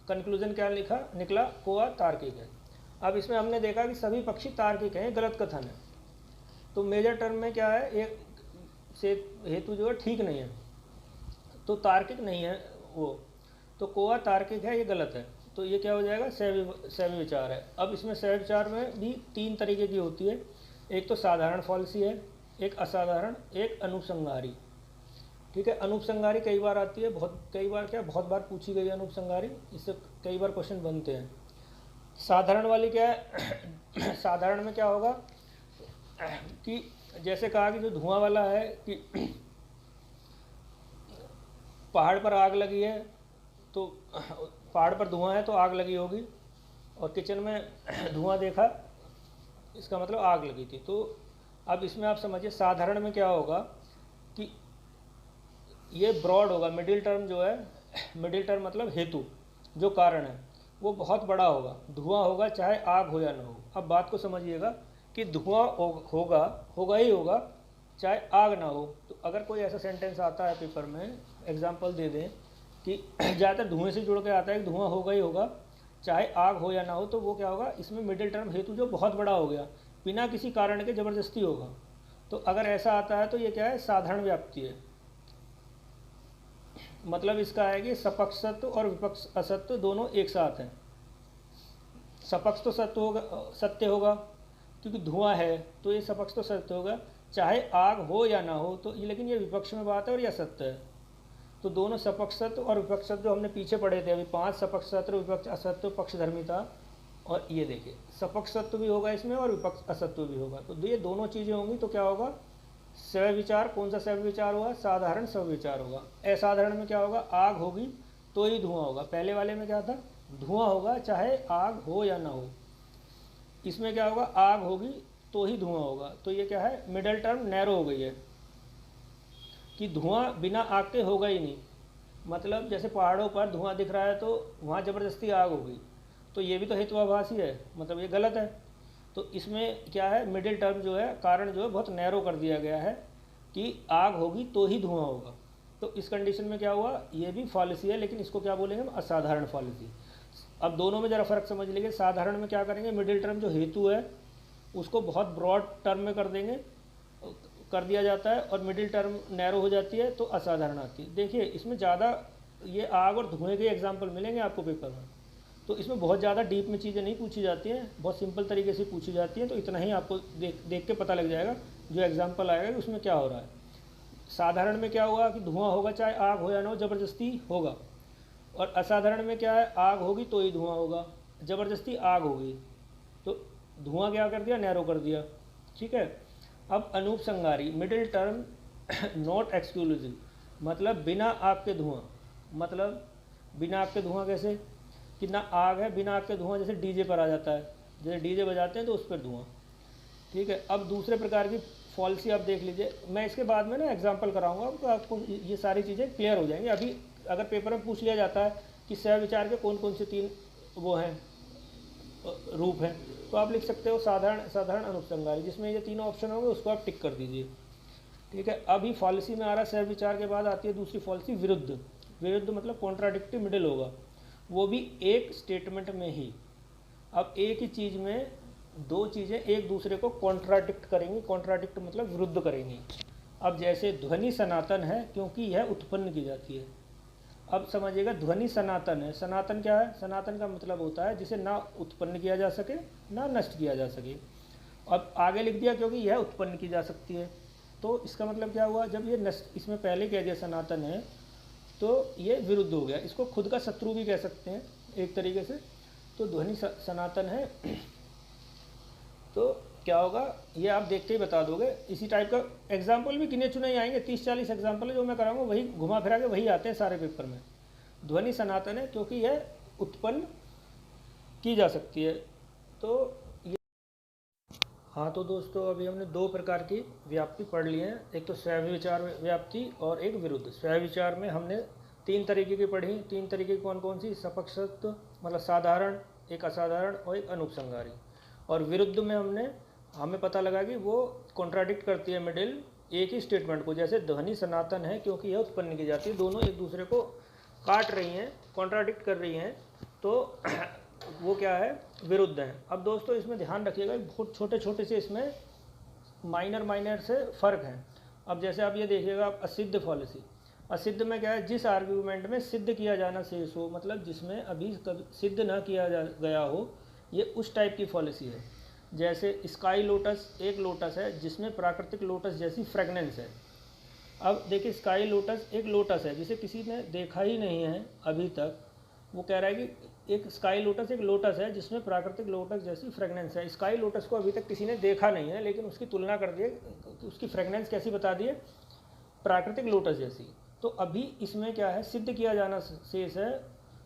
कंक्लूजन क्या निकला, कौवा तार्किक है। अब इसमें हमने देखा कि सभी पक्षी तार्किक हैं, गलत कथन है, तो मेजर टर्म में क्या है, एक से हेतु जो है ठीक नहीं है, तो तार्किक नहीं है वो, तो कौवा तार्किक है, ये गलत है, तो ये क्या हो जाएगा, सैवी विचार है। अब इसमें सैवी विचार में भी 3 तरीके की होती है, एक तो साधारण फॉल्सी है, एक असाधारण, एक अनुपसंहारी, ठीक है। अनुपसंहारी कई बार आती है, बहुत बार पूछी गई है अनुपसंहारी, इससे कई बार क्वेश्चन बनते हैं। साधारण वाली क्या है, साधारण में क्या होगा कि जैसे कहा कि जो धुआं वाला है कि पहाड़ पर आग लगी है, तो पहाड़ पर धुआं है तो आग लगी होगी, और किचन में धुआं देखा इसका मतलब आग लगी थी। तो अब इसमें आप समझिए साधारण में क्या होगा कि ये ब्रॉड होगा, मिडिल टर्म जो है, मिडिल टर्म मतलब हेतु जो कारण है वो बहुत बड़ा होगा, धुआं होगा चाहे आग हो या ना हो। अब बात को समझिएगा कि धुआं होगा ही होगा चाहे आग ना हो। तो अगर कोई ऐसा सेंटेंस आता है पेपर में, एग्जांपल दे दें कि ज़्यादातर धुएं से जुड़ के आता है कि धुआं होगा ही होगा चाहे आग हो या ना हो, तो वो क्या होगा, इसमें मिडिल टर्म हेतु जो बहुत बड़ा हो गया, बिना किसी कारण के ज़बरदस्ती होगा। तो अगर ऐसा आता है तो ये क्या है, साधारण व्याप्ति है, मतलब इसका है कि सपक्ष सत्य और विपक्ष असत्य दोनों एक साथ हैं। सपक्ष तो सत्य होगा क्योंकि धुआं है तो ये सपक्ष तो सत्य होगा, चाहे आग हो या ना हो। तो ये, लेकिन ये विपक्ष में बात है और यह सत्य है। तो दोनों सपक्ष सत्य और विपक्ष सत्य जो हमने पीछे पढ़े थे अभी, 5 सपक्ष सत्य, विपक्ष असत्य, पक्षधर्मिता, और ये देखिए सपक्ष सत्य भी होगा इसमें और विपक्ष असत्य भी होगा। तो ये दोनों चीज़ें होंगी तो क्या होगा, स्वय विचार। कौन सा स्वय विचार होगा, साधारण स्वय विचार होगा। असाधारण में क्या होगा, आग होगी तो ही धुआं होगा। पहले वाले में क्या था, धुआं होगा चाहे आग हो या ना हो। इसमें क्या होगा, आग होगी तो ही धुआं होगा। तो ये क्या है, मिडल टर्म नैरो हो गई है कि धुआं बिना आग के होगा ही नहीं। मतलब जैसे पहाड़ों पर धुआं दिख रहा है तो वहाँ ज़बरदस्ती आग होगी, तो ये भी तो हेतुआभासी है, मतलब ये गलत है। तो इसमें क्या है, मिडिल टर्म जो है, कारण जो है बहुत नैरो कर दिया गया है कि आग होगी तो ही धुआं होगा। तो इस कंडीशन में क्या हुआ, ये भी फॉलिसी है, लेकिन इसको क्या बोलेंगे हम, असाधारण फॉलिसी। अब दोनों में ज़रा फ़र्क समझ लीजिए। साधारण में क्या करेंगे, मिडिल टर्म जो हेतु है उसको बहुत ब्रॉड टर्म में कर देंगे, कर दिया जाता है, और मिडिल टर्म नैरो हो जाती है तो असाधारण आती है। देखिए इसमें ज़्यादा ये आग और धुएं के एग्जाम्पल मिलेंगे आपको पेपर में, तो इसमें बहुत ज़्यादा डीप में चीज़ें नहीं पूछी जाती हैं, बहुत सिंपल तरीके से पूछी जाती हैं। तो इतना ही आपको देख के पता लग जाएगा जो एग्जाम्पल आएगा कि उसमें क्या हो रहा है। साधारण में क्या हुआ कि धुआं होगा चाहे आग हो या ना हो, ज़बरदस्ती होगा। और असाधारण में क्या है, आग होगी तो ही धुआं होगा, ज़बरदस्ती आग होगी। तो धुआं क्या कर दिया, नैरो कर दिया। ठीक है। अब अनूपसंगारी, मिडिल टर्म नॉट एक्सक्लूसिव, मतलब बिना आग के धुआं। मतलब बिना आग के धुआं कैसे, कि ना आग है, बिना आग के धुआं जैसे डीजे पर आ जाता है, जैसे डीजे बजाते हैं तो उस पर धुआं। ठीक है। अब दूसरे प्रकार की फॉल्सी आप देख लीजिए, मैं इसके बाद में ना एग्जांपल कराऊंगा तो आपको ये सारी चीज़ें क्लियर हो जाएंगी। अभी अगर पेपर में पूछ लिया जाता है कि स्वय विचार के कौन कौन से 3 वो हैं, रूप हैं, तो आप लिख सकते हो साधारण, साधारण, अनुपसंगारी, जिसमें ये तीनों ऑप्शन होंगे उसको आप टिक कर दीजिए। ठीक है। अभी फॉलिसी में आ रहा है, स्वय विचार के बाद आती है दूसरी फॉलिसी, विरुद्ध। विरुद्ध मतलब कॉन्ट्राडिक्टिव मिडिल होगा, वो भी एक स्टेटमेंट में ही। अब एक ही चीज़ में 2 चीज़ें एक दूसरे को कॉन्ट्राडिक्ट करेंगी, कॉन्ट्राडिक्ट मतलब विरुद्ध करेंगी। अब जैसे ध्वनि सनातन है क्योंकि यह उत्पन्न की जाती है। अब समझिएगा, ध्वनि सनातन है। सनातन क्या है, सनातन का मतलब होता है जिसे ना उत्पन्न किया जा सके ना नष्ट किया जा सके। अब आगे लिख दिया क्योंकि यह उत्पन्न की जा सकती है, तो इसका मतलब क्या हुआ, जब ये नष्ट, इसमें पहले कह दिया सनातन है तो ये विरुद्ध हो गया। इसको खुद का शत्रु भी कह सकते हैं एक तरीके से। तो ध्वनि सनातन है तो क्या होगा, ये आप देख के ही बता दोगे। इसी टाइप का एग्जाम्पल भी गिने चुने ही आएंगे, 30-40 एग्जाम्पल है जो मैं कराऊंगा, वही घुमा फिरा के वही आते हैं सारे पेपर में। ध्वनि सनातन है क्योंकि यह उत्पन्न की जा सकती है। तो ये, हाँ तो दोस्तों अभी हमने 2 प्रकार की व्याप्ति पढ़ ली है, एक तो स्वय विचार व्याप्ति और एक विरुद्ध। स्वय विचार में हमने 3 तरीके की पढ़ी। 3 तरीके कौन कौन सी, सपक्षत्व मतलब साधारण, एक असाधारण और एक अनुपसंगारी। और विरुद्ध में हमें पता लगा कि वो कॉन्ट्राडिक्ट करती है मिडिल एक ही स्टेटमेंट को। जैसे ध्वनि सनातन है क्योंकि यह उत्पन्न की जाती है, दोनों एक दूसरे को काट रही हैं, कॉन्ट्राडिक्ट कर रही हैं, तो वो क्या है, विरुद्ध है। अब दोस्तों इसमें ध्यान रखिएगा, बहुत छोटे छोटे से इसमें माइनर से फ़र्क है। अब जैसे आप ये देखिएगा, असिद्ध फॉलिसी। असिद्ध में क्या है, जिस आर्ग्यूमेंट में सिद्ध किया जाना शेष हो, मतलब जिसमें अभी कभी सिद्ध ना किया गया हो, ये उस टाइप की फॉलिसी है। जैसे स्काई लोटस एक लोटस है जिसमें प्राकृतिक लोटस जैसी फ्रेगनेंस है। अब देखिए, स्काई लोटस एक लोटस है जिसे किसी ने देखा ही नहीं है अभी तक। वो कह रहा है कि एक स्काई लोटस एक लोटस है जिसमें प्राकृतिक लोटस जैसी फ्रेगनेंस है। स्काई लोटस को अभी तक किसी ने देखा नहीं है, लेकिन उसकी तुलना कर दिए, उसकी फ्रेगनेंस कैसी बता दी है, प्राकृतिक लोटस जैसी। तो अभी इसमें क्या है, सिद्ध किया जाना शेष है,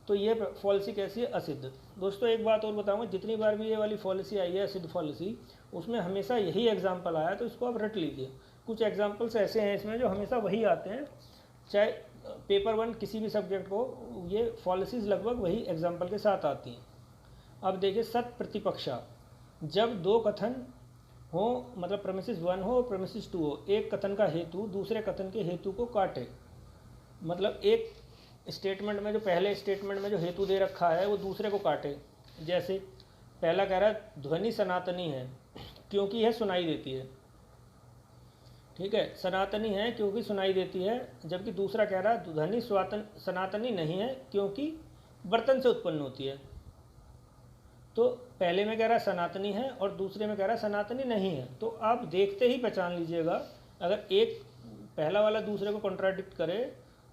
तो ये पॉलिसी कैसी है, असिद्ध। दोस्तों एक बात और बताऊंगा, जितनी बार भी ये वाली पॉलिसी आई है असिद्ध पॉलिसी, उसमें हमेशा यही एग्जाम्पल आया, तो इसको आप रट लीजिए। कुछ एग्जाम्पल्स ऐसे हैं इसमें जो हमेशा वही आते हैं, चाहे पेपर 1 किसी भी सब्जेक्ट को, ये पॉलिसीज़ लगभग वही एग्जाम्पल के साथ आती हैं। अब देखिए, सत प्रतिपक्षा, जब 2 कथन हो, मतलब प्रेमिसिस 1 हो और प्रेमिसिस 2 हो, एक कथन का हेतु दूसरे कथन के हेतु को काटे। मतलब एक स्टेटमेंट में, जो पहले स्टेटमेंट में जो हेतु दे रखा है वो दूसरे को काटे। जैसे पहला कह रहा है ध्वनि सनातनी है क्योंकि यह सुनाई देती है, ठीक है, सनातनी है क्योंकि सुनाई देती है। जबकि दूसरा कह रहा है ध्वनि सनातनी नहीं है क्योंकि बर्तन से उत्पन्न होती है। तो पहले में कह रहा है सनातनी है और दूसरे में कह रहा है सनातनी नहीं है। तो आप देखते ही पहचान लीजिएगा, अगर एक पहला वाला दूसरे को कॉन्ट्राडिक्ट करे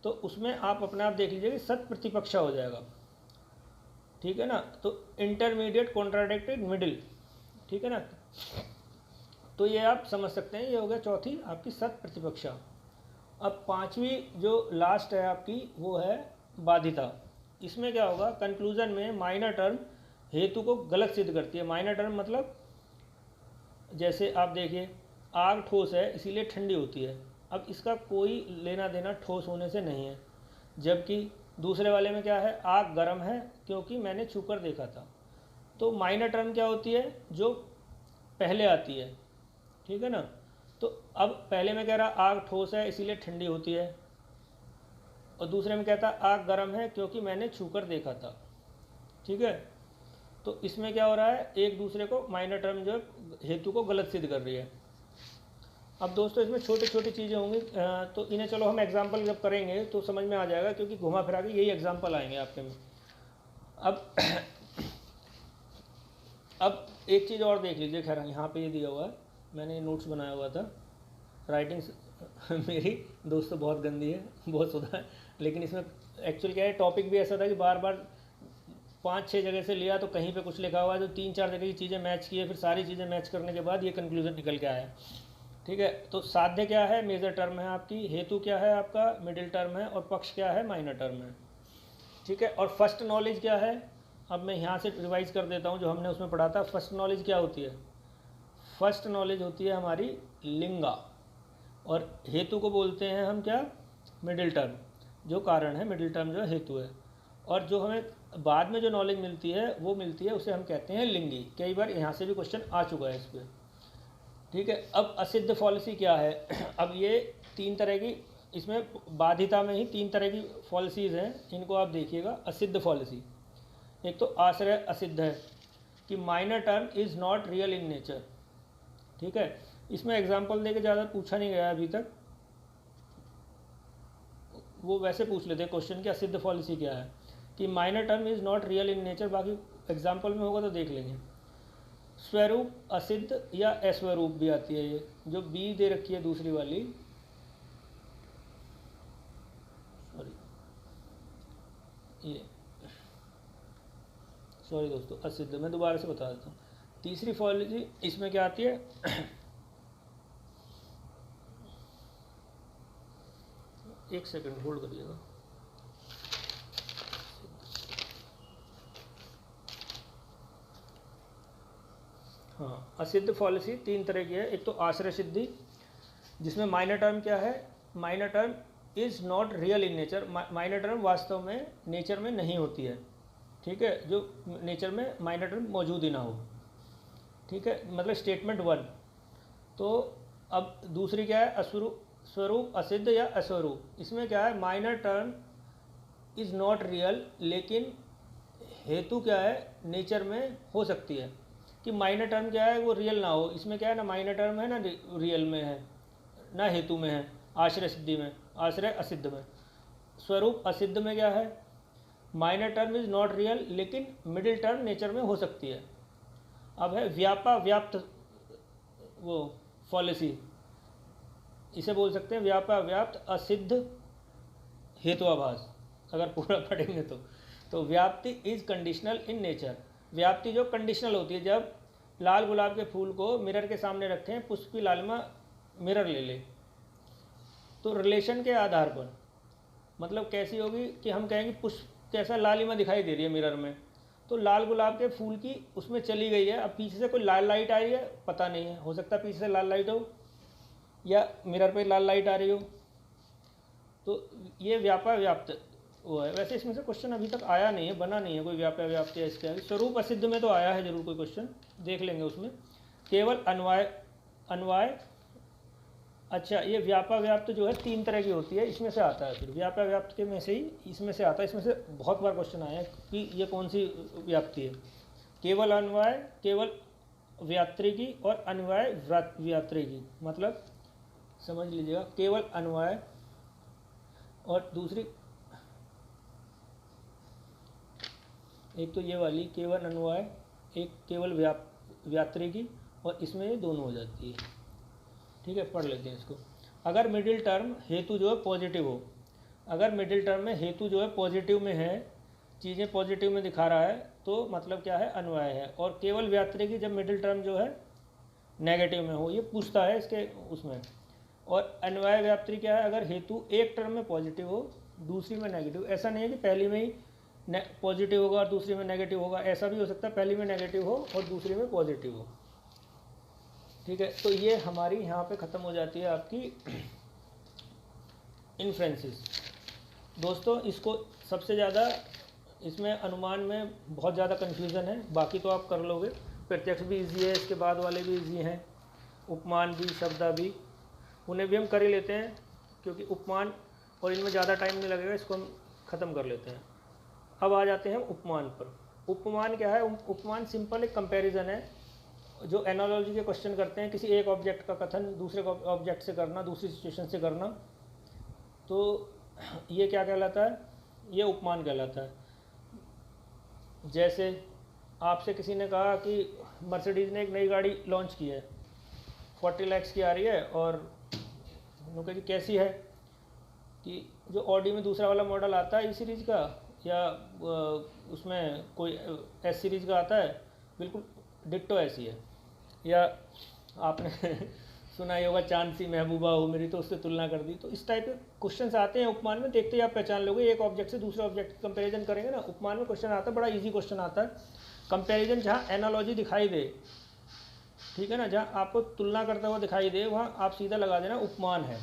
तो उसमें आप अपने आप देख लीजिए कि सत प्रतिपक्षा हो जाएगा, ठीक है ना। तो इंटरमीडिएट कॉन्ट्राडिक्टेड मिडिल, ठीक है ना। तो ये आप समझ सकते हैं, ये हो गया चौथी आपकी सत प्रतिपक्षा। अब पांचवी जो लास्ट है आपकी वो है बाधिता। इसमें क्या होगा, कंक्लूजन में माइनर टर्म हेतु को गलत सिद्ध करती है। माइनर टर्म मतलब जैसे आप देखिए आग ठोस है इसीलिए ठंडी होती है, अब इसका कोई लेना देना ठोस होने से नहीं है। जबकि दूसरे वाले में क्या है, आग गर्म है क्योंकि मैंने छूकर देखा था। तो माइनर टर्म क्या होती है, जो पहले आती है, ठीक है ना। तो अब पहले में कह रहा आग ठोस है इसीलिए ठंडी होती है, और दूसरे में कहता आग गर्म है क्योंकि मैंने छूकर देखा था, ठीक है। तो इसमें क्या हो रहा है, एक दूसरे को माइनर टर्म जो हेतु को गलत सिद्ध कर रही है। अब दोस्तों इसमें छोटी छोटी चीज़ें होंगी, तो इन्हें चलो हम एग्जाम्पल जब करेंगे तो समझ में आ जाएगा, क्योंकि घुमा फिरा के यही एग्जाम्पल आएंगे आपके में। अब एक चीज़ और देख लीजिए, खैर यहाँ पे ये दिया हुआ है, मैंने नोट्स बनाया हुआ था। राइटिंग मेरी दोस्तों बहुत गंदी है, बहुत सुधार, लेकिन इसमें एक्चुअल क्या है, टॉपिक भी ऐसा था कि बार बार 5-6 जगह से लिया तो कहीं पे कुछ लिखा हुआ है, तो 3-4 जगह की चीज़ें मैच किए, फिर सारी चीज़ें मैच करने के बाद ये कंक्लूजन निकल के आया, ठीक है। तो साध्य क्या है, मेजर टर्म है आपकी, हेतु क्या है आपका, मिडिल टर्म है, और पक्ष क्या है, माइनर टर्म है, ठीक है। और फर्स्ट नॉलेज क्या है, अब मैं यहाँ से रिवाइज कर देता हूँ जो हमने उसमें पढ़ा था। फर्स्ट नॉलेज क्या होती है, फर्स्ट नॉलेज होती है हमारी लिंगा, और हेतु को बोलते हैं हम क्या, मिडिल टर्म, जो कारण है, मिडिल टर्म जो हेतु है। और जो हमें बाद में जो नॉलेज मिलती है वो मिलती है, उसे हम कहते हैं लिंगी। कई बार यहाँ से भी क्वेश्चन आ चुका है इस पर, ठीक है। अब असिद्ध फॉलिसी क्या है, अब ये 3 तरह की, इसमें बाधिता में ही 3 तरह की फॉलिसीज़ हैं, इनको आप देखिएगा। असिद्ध फॉलिसी, एक तो आश्रय असिद्ध है कि minor term is not real in nature, ठीक है। इसमें एग्जाम्पल देके ज़्यादा पूछा नहीं गया अभी तक, वो वैसे पूछ लेते हैं क्वेश्चन कि असिद्ध फॉलिसी क्या है, कि minor term is not real in nature, बाकी एग्जाम्पल में होगा तो देख लेंगे। स्वरूप असिद्ध या अस्वरूप भी आती है, ये जो बी दे रखी है दूसरी वाली, सॉरी दोस्तों, असिद्ध, मैं दोबारा से बता देता हूँ। तीसरी फॉलिसी इसमें क्या आती है, एक सेकंड होल्ड करिएगा। हाँ, असिद्ध फॉलिसी 3 तरह की है। एक तो आश्रय सिद्धि, जिसमें माइनर टर्म क्या है, minor term is not real in nature, minor term वास्तव में नेचर में नहीं होती है, ठीक है, जो नेचर में माइनर टर्म मौजूद ही ना हो, ठीक है, मतलब स्टेटमेंट 1। तो अब दूसरी क्या है, अस्वरूप, स्वरूप असिद्ध या अस्वरूप। इसमें क्या है, minor term is not real, लेकिन हेतु क्या है, नेचर में हो सकती है, कि माइनर टर्म क्या है वो रियल ना हो। इसमें क्या है ना, माइनर टर्म है ना रियल में है ना हेतु में है, आश्रय सिद्धि में, आश्रय असिद्ध में। स्वरूप असिद्ध में क्या है, minor term is not real लेकिन मिडिल टर्म नेचर में हो सकती है। अब है व्यापा व्याप्त वो फॉलिसी, इसे बोल सकते हैं व्यापा व्याप्त असिद्ध हेतुआभास, अगर पूरा पढ़ेंगे तो व्याप्ति इज़ कंडीशनल इन नेचर। व्याप्ति जो कंडीशनल होती है, जब लाल गुलाब के फूल को मिरर के सामने रखें, पुष्प की लालिमा मिरर ले ले, तो रिलेशन के आधार पर, मतलब कैसी होगी कि हम कहेंगे पुष्प कैसा लालिमा दिखाई दे रही है मिरर में, तो लाल गुलाब के फूल की उसमें चली गई है। अब पीछे से कोई लाल लाइट आ रही है, पता नहीं है, हो सकता है पीछे से लाल लाइट हो या मिरर पे लाल लाइट आ रही हो, तो ये व्यापा व्याप्त वो है। वैसे इसमें से क्वेश्चन अभी तक आया नहीं है, बना नहीं है कोई व्यापा व्याप्त या इसके आगे। स्वरूप असिद्ध में तो आया है जरूर कोई क्वेश्चन, देख लेंगे उसमें। केवल अन्वय अच्छा, ये व्यापा व्याप्त जो है 3 तरह की होती है, इसमें से आता है, फिर व्यापा व्याप्त के में से ही इसमें से आता है। इसमें से बहुत बार क्वेश्चन आया है कि ये कौन सी व्याप्ति है। केवल अन्वय, केवल व्यात्री की, और अन्वय व्यात्री की, मतलब समझ लीजिएगा, केवल अन्वय और दूसरी, एक तो ये वाली केवल अन्वय, एक केवल व्यात्री की, और इसमें ये दोनों हो जाती है। ठीक है, पढ़ लेते हैं इसको। अगर मिडिल टर्म हेतु जो है पॉजिटिव हो, अगर मिडिल टर्म में हेतु जो है पॉजिटिव में है, चीज़ें पॉजिटिव में दिखा रहा है, तो मतलब क्या है, अन्वय है। और केवल व्यात्री की जब मिडिल टर्म जो है नेगेटिव में हो, ये पूछता है इसके उसमें। और अन्वय व्याप्ति क्या है, अगर हेतु एक टर्म में पॉजिटिव हो, दूसरी में नेगेटिव। ऐसा नहीं है कि पहली में ही पॉजिटिव होगा और दूसरी में नेगेटिव होगा, ऐसा भी हो सकता है पहली में नेगेटिव हो और दूसरी में पॉजिटिव हो। ठीक है, तो ये हमारी यहाँ पे ख़त्म हो जाती है आपकी इन्फ्रेंसिस। दोस्तों, इसको सबसे ज़्यादा इसमें अनुमान में बहुत ज़्यादा कन्फ्यूज़न है, बाकी तो आप कर लोगे। प्रत्यक्ष भी इजी है, इसके बाद वाले भी इजी हैं, उपमान भी, शब्दा भी, उन्हें भी हम कर ही लेते हैं, क्योंकि उपमान और इनमें ज़्यादा टाइम नहीं लगेगा, इसको हम ख़त्म कर लेते हैं। अब आ जाते हैं उपमान पर। उपमान क्या है? उपमान सिंपल एक कंपैरिजन है, जो एनालॉजी के क्वेश्चन करते हैं, किसी एक ऑब्जेक्ट का कथन दूसरे ऑब्जेक्ट से करना, दूसरी सिचुएशन से करना, तो ये क्या कहलाता है? ये उपमान कहलाता है। जैसे आपसे किसी ने कहा कि मर्सिडीज़ ने एक नई गाड़ी लॉन्च की है, 40 लाख की आ रही है, और उन्होंने कहा कि कैसी है, कि जो ऑडी में दूसरा वाला मॉडल आता है ई सीरीज़ का, या उसमें कोई एस सीरीज़ का आता है, बिल्कुल डिट्टो ऐसी है। या आपने सुना ही होगा, चांद सी महबूबा हो मेरी, तो उससे तुलना कर दी। तो इस टाइप के क्वेश्चन आते हैं उपमान में, देखते ही आप पहचान लोगे। एक ऑब्जेक्ट से दूसरे ऑब्जेक्ट की कंपेरिजन करेंगे ना, उपमान में क्वेश्चन आता है, बड़ा इजी क्वेश्चन आता है। कंपेरिजन जहाँ एनालॉजी दिखाई दे, ठीक है ना, जहाँ आपको तुलना करता हुआ दिखाई दे, वहाँ आप सीधा लगा देना उपमान है।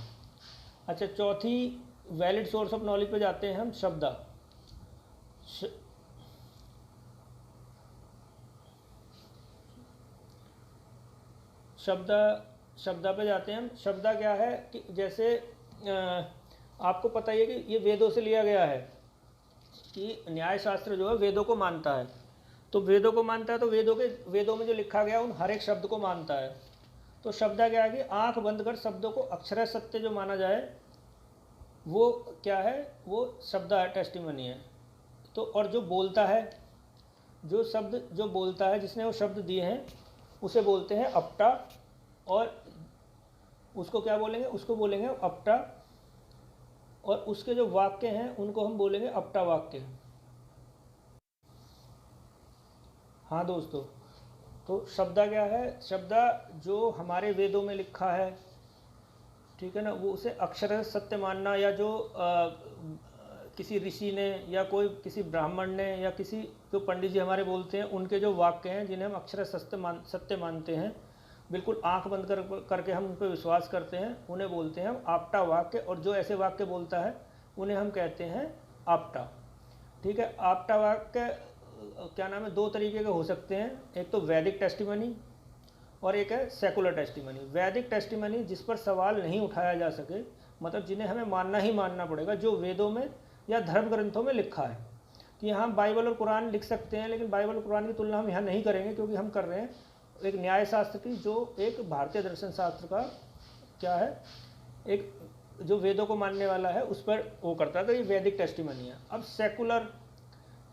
अच्छा, चौथी वैलिड सोर्स ऑफ नॉलेज पे जाते हैं हम, शब्दा। शब्दा पे जाते हैं हम। शब्दा क्या है कि जैसे आपको पता ही है कि ये वेदों से लिया गया है, कि न्याय शास्त्र जो है वेदों को मानता है। तो वेदों को मानता है, तो वेदों में जो लिखा गया उन हर एक शब्द को मानता है। तो शब्दा क्या है कि आंख बंद कर शब्दों को अक्षर सत्य जो माना जाए, वो क्या है, वो शब्दा है, टेस्टिमनी है। तो और जो बोलता है, जो शब्द जो बोलता है, जिसने वो शब्द दिए हैं, उसे बोलते हैं अपटा। और उसको क्या बोलेंगे? उसको बोलेंगे अपटा। और उसके जो वाक्य हैं उनको हम बोलेंगे अपटा वाक्य। हाँ दोस्तों, तो शब्दा क्या है? शब्दा जो हमारे वेदों में लिखा है, ठीक है ना, वो उसे अक्षर सत्य मानना, या जो किसी ऋषि ने या कोई किसी ब्राह्मण ने या किसी जो पंडित जी हमारे बोलते हैं, उनके जो वाक्य हैं जिन्हें हम अक्षर सत्य मानते हैं, बिल्कुल आंख बंद करके हम उन पर विश्वास करते हैं, उन्हें बोलते हैं हम आपटा वाक्य। और जो ऐसे वाक्य बोलता है उन्हें हम कहते हैं आपटा। ठीक है, आपटा वाक्य क्या नाम है, दो तरीके के हो सकते हैं, एक तो वैदिक टेस्टिमनी और एक है सेकुलर टेस्टिमनी। वैदिक टेस्टिमनी जिस पर सवाल नहीं उठाया जा सके, मतलब जिन्हें हमें मानना ही मानना पड़ेगा, जो वेदों में या धर्म ग्रंथों में लिखा है। कि यहाँ बाइबल और कुरान लिख सकते हैं, लेकिन बाइबल और कुरान की तुलना हम यहाँ नहीं करेंगे, क्योंकि हम कर रहे हैं एक न्याय शास्त्र की, जो एक भारतीय दर्शन शास्त्र का क्या है, एक जो वेदों को मानने वाला है उस पर वो करता है। तो ये वैदिक टेस्टिमनी है। अब सेकुलर,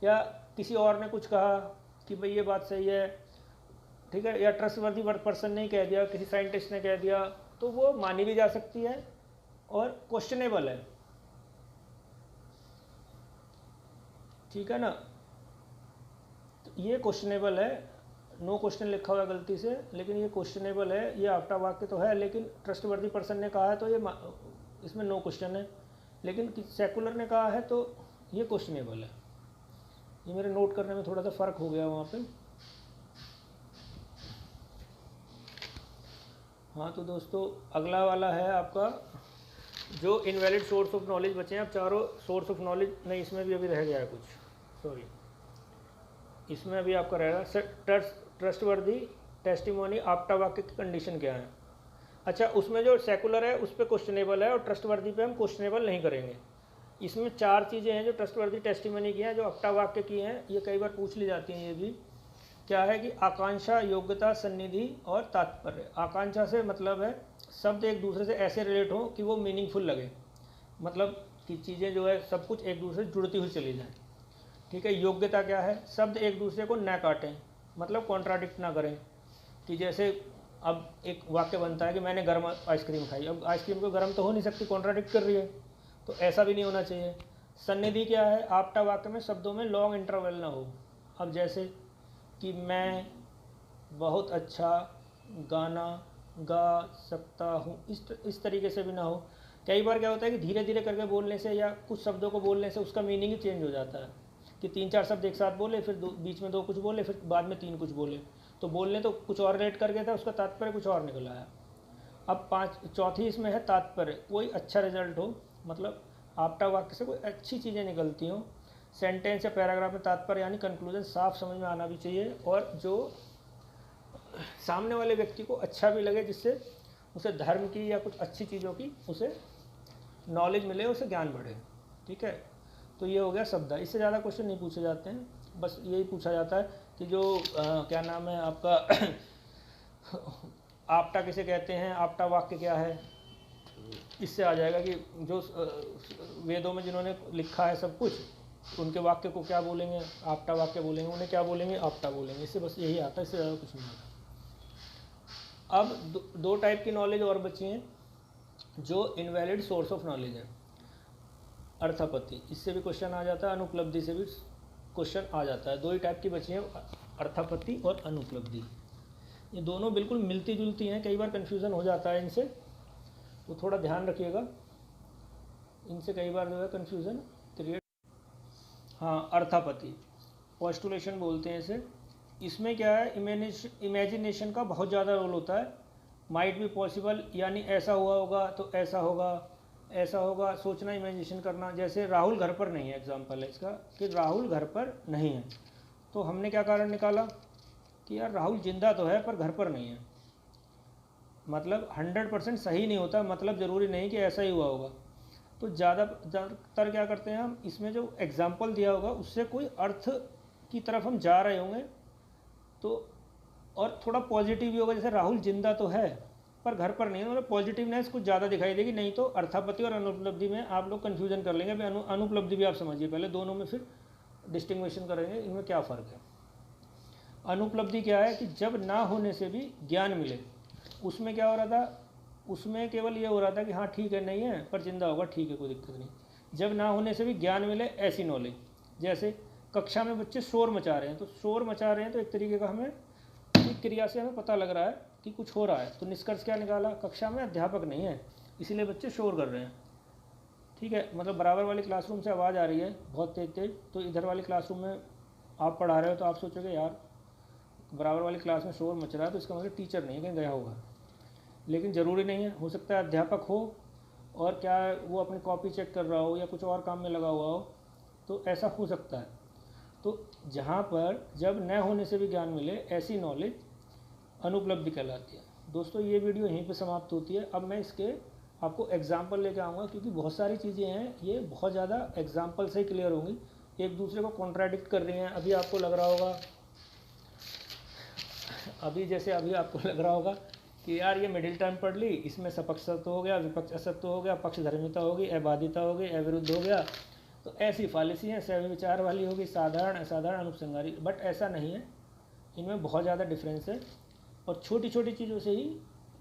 या किसी और ने कुछ कहा कि भाई ये बात सही है, ठीक है, या ट्रस्टवर्दी पर्सन ने कह दिया, किसी साइंटिस्ट ने कह दिया, तो वो मानी भी जा सकती है और क्वेश्चनेबल है। ठीक है ना, तो ये क्वेश्चनेबल है। नो क्वेश्चन लिखा हुआ है गलती से, लेकिन ये क्वेश्चनेबल है। ये आफ्टर वाक्य तो है, लेकिन ट्रस्टवर्दी पर्सन ने कहा है तो ये इसमें नो क्वेश्चन है। लेकिन सेकुलर ने कहा है तो ये क्वेश्चनेबल है। ये मेरे नोट करने में थोड़ा सा फ़र्क हो गया वहाँ पे। हाँ, तो दोस्तों अगला वाला है आपका जो इनवैलिड सोर्स ऑफ नॉलेज बचे हैं। अब चारों सोर्स ऑफ नॉलेज नहीं, इसमें भी अभी रह गया है कुछ, सॉरी, इसमें अभी आपका रहेगा ट्रस्टवर्दी टेस्टिमोनी आपटा वाक्य की कंडीशन क्या है। अच्छा, उसमें जो सेकुलर है उस पर क्वेश्चनेबल है, और ट्रस्टवर्दी पे हम क्वेश्चनेबल नहीं करेंगे। इसमें चार चीज़ें हैं जो ट्रस्टवर्दी टेस्टिमनी की हैं, जो अपटा वाक्य की हैं। ये कई बार पूछ ली जाती हैं। ये भी क्या है कि आकांक्षा, योग्यता, सन्निधि और तात्पर्य। आकांक्षा से मतलब है शब्द एक दूसरे से ऐसे रिलेट हों कि वो मीनिंगफुल लगे, मतलब कि चीज़ें जो है सब कुछ एक दूसरे से जुड़ती हुई चली जाएँ। ठीक है। योग्यता क्या है? शब्द एक दूसरे को न काटें, मतलब कॉन्ट्राडिक्ट ना करें। कि जैसे अब एक वाक्य बनता है कि मैंने गर्म आइसक्रीम खाई, अब आइसक्रीम को गर्म तो हो नहीं सकती, कॉन्ट्राडिक्ट कर रही है, तो ऐसा भी नहीं होना चाहिए। सन्निधि क्या है, आपटा वाक्य में शब्दों में लॉन्ग इंटरवल ना हो। अब जैसे कि मैं बहुत अच्छा गाना गा सकता हूँ, इस तरीके से भी ना हो। कई बार क्या होता है कि धीरे धीरे करके बोलने से या कुछ शब्दों को बोलने से उसका मीनिंग ही चेंज हो जाता है, कि 3-4 शब्द एक साथ बोले, फिर बीच में 2 कुछ बोले, फिर बाद में 3 कुछ बोले, तो बोलने तो कुछ और रिलेट कर गया था, उसका तात्पर्य कुछ और निकल आया। अब चौथी इसमें है तात्पर्य, कोई अच्छा रिजल्ट हो, मतलब आपटा वाक्य से कोई अच्छी चीज़ें निकलती हों, सेंटेंस या पैराग्राफ में तात्पर्य यानी कंक्लूजन साफ समझ में आना भी चाहिए, और जो सामने वाले व्यक्ति को अच्छा भी लगे, जिससे उसे धर्म की या कुछ अच्छी चीज़ों की उसे नॉलेज मिले, उसे ज्ञान बढ़े। ठीक है, तो ये हो गया शब्द। इससे ज़्यादा क्वेश्चन नहीं पूछे जाते हैं, बस यही पूछा जाता है कि जो क्या नाम है आपका आपटा किसे कहते हैं, आपटा वाक्य क्या है। इससे आ जाएगा कि जो वेदों में जिन्होंने लिखा है सब कुछ, उनके वाक्य को क्या बोलेंगे, आपटा वाक्य बोलेंगे, उन्हें क्या बोलेंगे, आपटा बोलेंगे। इससे बस यही आता है, इससे ज़्यादा कुछ नहीं आता। अब दो टाइप की नॉलेज और बची हैं जो इनवैलिड सोर्स ऑफ नॉलेज है। अर्थापत्ति, इससे भी क्वेश्चन आ जाता है, अनुपलब्धि से भी क्वेश्चन आ जाता है। दो ही टाइप की बची हैं, अर्थापत्ति और अनुपलब्धि। ये दोनों बिल्कुल मिलती जुलती हैं, कई बार कन्फ्यूज़न हो जाता है इनसे, तो थोड़ा ध्यान रखिएगा, इनसे कई बार जो है कन्फ्यूज़न क्रिएट। हाँ, अर्थापत्ति पोस्टुलेशन बोलते हैं इसे। इसमें क्या है, इमेजिनेशन का बहुत ज़्यादा रोल होता है। माइट बी पॉसिबल यानी ऐसा हुआ होगा तो ऐसा होगा, ऐसा होगा, सोचना, इमेजिनेशन करना। जैसे राहुल घर पर नहीं है, एग्जाम्पल है इसका कि राहुल घर पर नहीं है, तो हमने क्या कारण निकाला कि यार राहुल जिंदा तो है पर घर पर नहीं है। मतलब 100% सही नहीं होता, मतलब ज़रूरी नहीं कि ऐसा ही हुआ होगा। तो ज़्यादातर क्या करते हैं हम, इसमें जो एग्जाम्पल दिया होगा उससे कोई अर्थ की तरफ हम जा रहे होंगे, तो और थोड़ा पॉजिटिव भी होगा। जैसे राहुल जिंदा तो है पर घर पर नहीं है, मतलब पॉजिटिवनेस कुछ ज़्यादा दिखाई देगी। नहीं तो अर्थापत्ति और अनुपलब्धि में आप लोग कन्फ्यूजन कर लेंगे। अभी अनुपलब्धि भी आप समझिए पहले, दोनों में फिर डिस्टिंग्विशन करेंगे इनमें क्या फ़र्क है। अनुपलब्धि क्या है कि जब ना होने से भी ज्ञान मिले। उसमें क्या हो रहा था, उसमें केवल ये हो रहा था कि हाँ ठीक है, नहीं है पर जिंदा होगा, ठीक है, कोई दिक्कत नहीं। जब ना होने से भी ज्ञान मिले, ऐसी नॉलेज। जैसे कक्षा में बच्चे शोर मचा रहे हैं, तो शोर मचा रहे हैं तो एक तरीके का हमें एक क्रिया से हमें पता लग रहा है कि कुछ हो रहा है, तो निष्कर्ष क्या निकाला, कक्षा में अध्यापक नहीं है इसीलिए बच्चे शोर कर रहे हैं। ठीक है, मतलब बराबर वाली क्लासरूम से आवाज़ आ रही है बहुत तेज तेज, तो इधर वाली क्लासरूम में आप पढ़ा रहे हो तो आप सोचोगे यार बराबर वाली क्लास में शोर मच रहा है, तो इसका मतलब टीचर नहीं है, कहीं गया होगा। लेकिन ज़रूरी नहीं है, हो सकता है अध्यापक हो और क्या वो अपनी कॉपी चेक कर रहा हो या कुछ और काम में लगा हुआ हो, तो ऐसा हो सकता है। तो जहाँ पर जब न होने से भी ज्ञान मिले, ऐसी नॉलेज अनुपलब्धि कहलाती है। दोस्तों ये वीडियो यहीं पे समाप्त होती है। अब मैं इसके आपको एग्जाम्पल लेके आऊँगा, क्योंकि बहुत सारी चीज़ें हैं ये बहुत ज़्यादा एग्जाम्पल से ही क्लियर होंगी, एक दूसरे को कॉन्ट्राडिक्ट कर रही हैं। अभी आपको लग रहा होगा, अभी आपको लग रहा होगा कि यार ये मिडिल टर्म पढ़ ली, इसमें सपक्ष सत्य हो गया, विपक्ष असत्य हो गया, पक्ष धर्मिता हो गई, अबाधिता हो गई, अविरुद्ध हो गया, तो ऐसी फालिसी हैं, सह विचार वाली होगी, साधारण असाधारण अनुपसंहारी। बट ऐसा नहीं है, इनमें बहुत ज़्यादा डिफरेंस है। और छोटी छोटी चीज़ों से ही,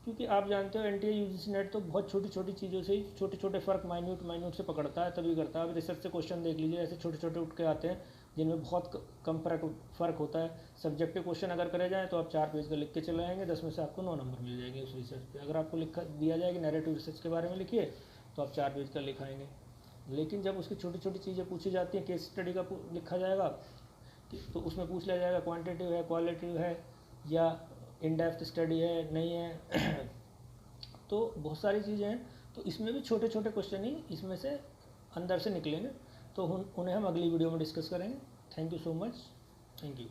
क्योंकि आप जानते हो NTA UGC नेट तो बहुत छोटी छोटी चीज़ों से ही छोटे छोटे फ़र्क माइन्यूट से पकड़ता है, तभी करता है। अब रिसर्च से क्वेश्चन देख लीजिए, ऐसे छोटे छोटे उठ के आते हैं जिनमें बहुत कम फ़र्क होता है। सब्जेक्टिव क्वेश्चन अगर करे जाएँ तो आप 4 पेज का लिख के चले आएंगे, 10 में से आपको 9 नंबर मिल जाएंगे उस रिसर्च पे। अगर आपको लिखा दिया जाए कि नैरेटिव रिसर्च के बारे में लिखिए, तो आप 4 पेज का लिखाएंगे। लेकिन जब उसकी छोटी छोटी चीज़ें पूछी जाती हैं, केस स्टडी का लिखा जाएगा, तो उसमें पूछ लिया जाएगा क्वांटिटेटिव है, क्वालिटेटिव है, या इन डेप्थ स्टडी है, नहीं है तो बहुत सारी चीज़ें हैं। तो इसमें भी छोटे छोटे क्वेश्चन ही इसमें से अंदर से निकलेंगे, तो उन्हें हम अगली वीडियो में डिस्कस करेंगे। Thank you so much, thank you.